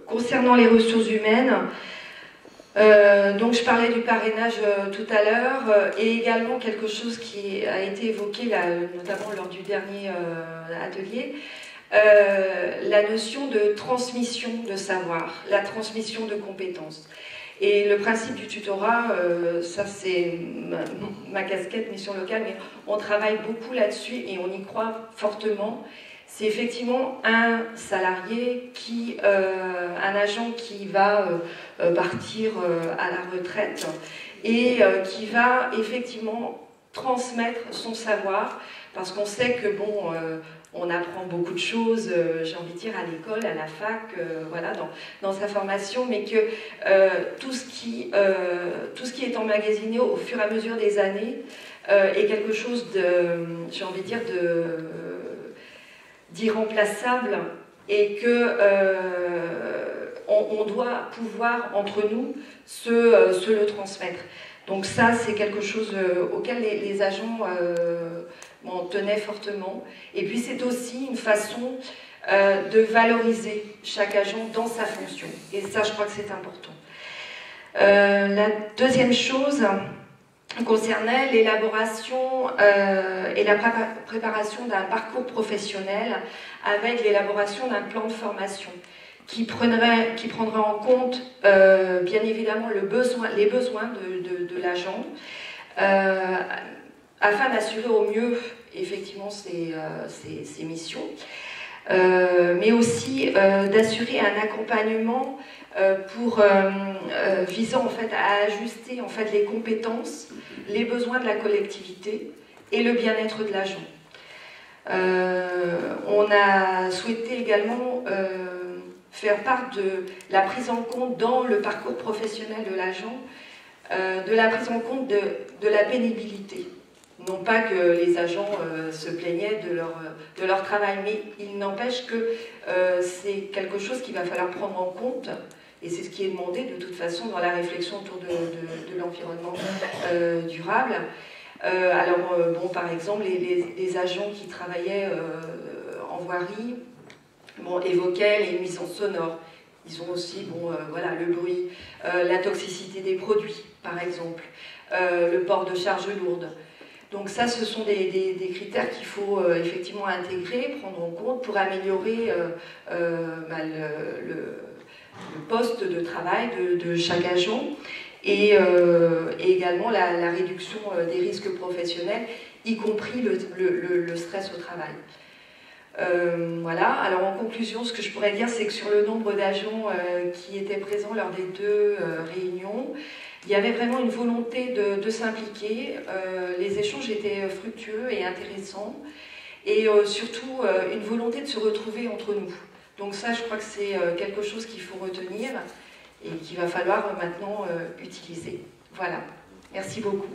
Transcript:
Concernant les ressources humaines, donc je parlais du parrainage tout à l'heure, et également quelque chose qui a été évoqué là, notamment lors du dernier atelier, la notion de transmission de savoir, la transmission de compétences. Et le principe du tutorat, ça c'est ma casquette mission locale, mais on travaille beaucoup là-dessus et on y croit fortement. C'est effectivement un salarié, un agent qui va partir à la retraite et qui va effectivement transmettre son savoir, parce qu'on sait que bon, on apprend beaucoup de choses, j'ai envie de dire, à l'école, à la fac, voilà, dans sa formation, mais que tout ce qui est emmagasiné au fur et à mesure des années est quelque chose de, j'ai envie de dire, d'irremplaçable, et que on doit pouvoir entre nous se le transmettre. Donc ça, c'est quelque chose auquel les agents m'en tenaient fortement. Et puis c'est aussi une façon de valoriser chaque agent dans sa fonction. Et ça, je crois que c'est important. La deuxième chose concernait l'élaboration et la préparation d'un parcours professionnel avec l'élaboration d'un plan de formation qui prendrait en compte bien évidemment les besoins de l'agent afin d'assurer au mieux effectivement ses missions, mais aussi d'assurer un accompagnement visant en fait à ajuster en fait les compétences, les besoins de la collectivité et le bien-être de l'agent. On a souhaité également faire part de la prise en compte dans le parcours professionnel de l'agent, de la prise en compte de la pénibilité. Non pas que les agents se plaignaient de leur travail, mais il n'empêche que c'est quelque chose qu'il va falloir prendre en compte, et c'est ce qui est demandé de toute façon dans la réflexion autour de l'environnement durable. Alors, bon, par exemple, les agents qui travaillaient en voirie, bon, évoquaient les nuisances sonores. Ils ont aussi, bon, voilà, le bruit, la toxicité des produits, par exemple, le port de charges lourdes. Donc ça, ce sont des critères qu'il faut effectivement intégrer, prendre en compte pour améliorer le poste de travail de chaque agent, et également la réduction des risques professionnels, y compris le stress au travail. Voilà, alors en conclusion, ce que je pourrais dire, c'est que sur le nombre d'agents qui étaient présents lors des deux réunions, il y avait vraiment une volonté de s'impliquer, les échanges étaient fructueux et intéressants, et surtout une volonté de se retrouver entre nous. Donc ça, je crois que c'est quelque chose qu'il faut retenir et qu'il va falloir maintenant utiliser. Voilà, merci beaucoup.